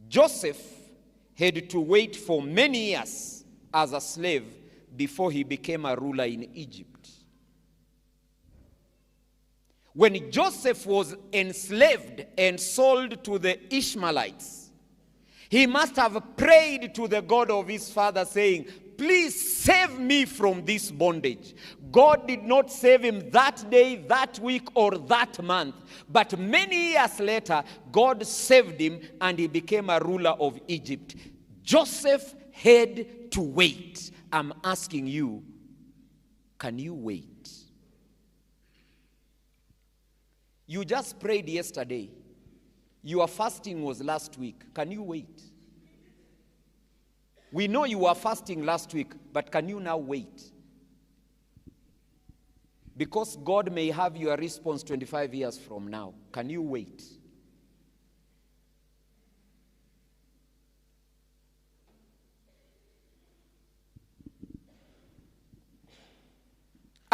Joseph had to wait for many years as a slave before he became a ruler in Egypt. When Joseph was enslaved and sold to the Ishmaelites, he must have prayed to the God of his father saying, please save me from this bondage. God did not save him that day, that week, or that month. But many years later, God saved him and he became a ruler of Egypt. Joseph had to wait. I'm asking you, can you wait? You just prayed yesterday. Your fasting was last week. Can you wait? We know you were fasting last week, but can you now wait? Because God may have your response 25 years from now. Can you wait?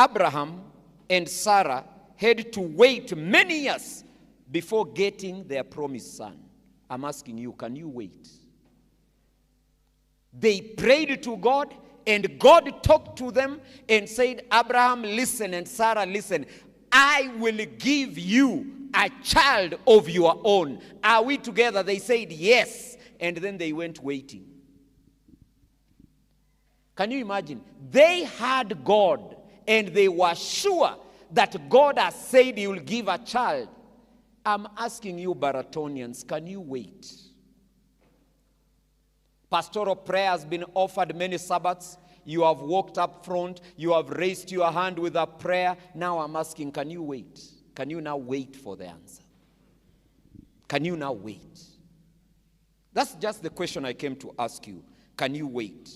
Abraham and Sarah had to wait many years before getting their promised son. I'm asking you, can you wait? They prayed to God, and God talked to them and said, Abraham, listen, and Sarah, listen. I will give you a child of your own. Are we together? They said yes. And then they went waiting. Can you imagine? They had God, and they were sure that God has said he will give a child. I'm asking you, Baratonians, can you wait? Pastoral prayer has been offered many Sabbaths. You have walked up front. You have raised your hand with a prayer. Now I'm asking, can you wait? Can you now wait for the answer? Can you now wait? That's just the question I came to ask you. Can you wait?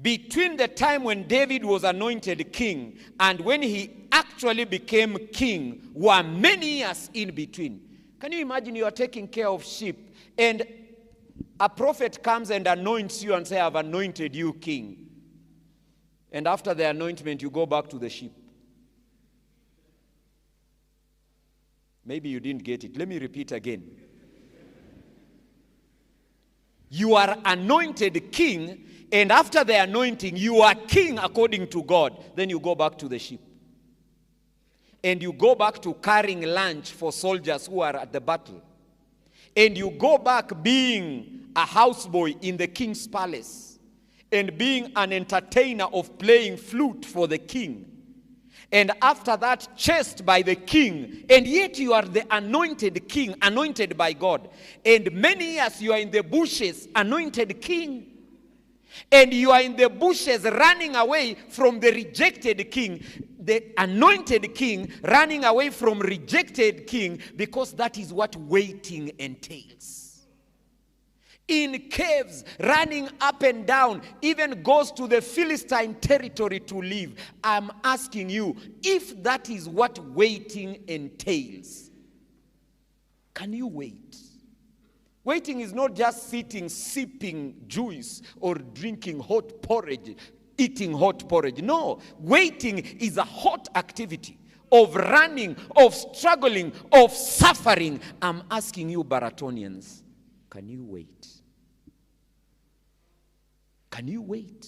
Between the time when David was anointed king and when he actually became king were many years in between. Can you imagine you are taking care of sheep and a prophet comes and anoints you and says, I've anointed you king. And after the anointment, you go back to the sheep. Maybe you didn't get it. Let me repeat again. You are anointed king, and after the anointing, you are king according to God. Then you go back to the sheep. And you go back to carrying lunch for soldiers who are at the battle. And you go back being a houseboy in the king's palace. And being an entertainer of playing flute for the king. And after that, chased by the king. And yet you are the anointed king, anointed by God. And many years you are in the bushes, anointed king. And you are in the bushes running away from the rejected king. The anointed king running away from rejected king, because that is what waiting entails. In caves, running up and down, even goes to the Philistine territory to live. I'm asking you, if that is what waiting entails, can you wait? Waiting is not just sitting, sipping juice or drinking hot porridge, eating hot porridge. No, waiting is a hot activity of running, of struggling, of suffering. I'm asking you, Baratonians, can you wait? Can you wait?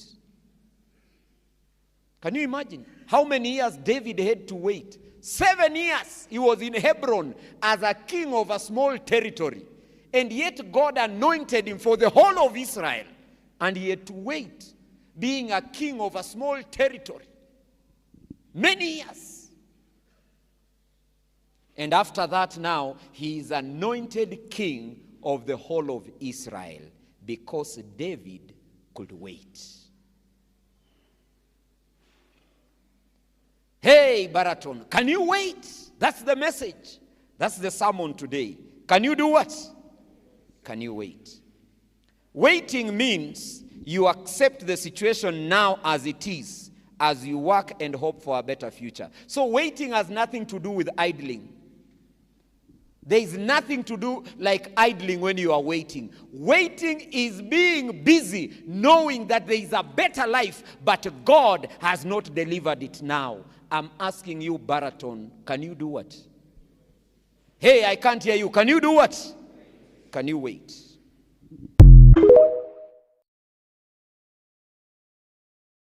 Can you imagine how many years David had to wait? 7 years he was in Hebron as a king of a small territory. And yet God anointed him for the whole of Israel. And he had to wait, being a king of a small territory. Many years. And after that now, he is anointed king of the whole of Israel. Because David could wait. Hey, Baraton, can you wait? That's the message. That's the sermon today. Can you do what? Can you wait? Waiting means you accept the situation now as it is, as you work and hope for a better future. So waiting has nothing to do with idling. There is nothing to do like idling when you are waiting. Waiting is being busy, knowing that there is a better life, but God has not delivered it now. I'm asking you, Baraton, can you do what? Hey, I can't hear you. Can you do what? Can you wait?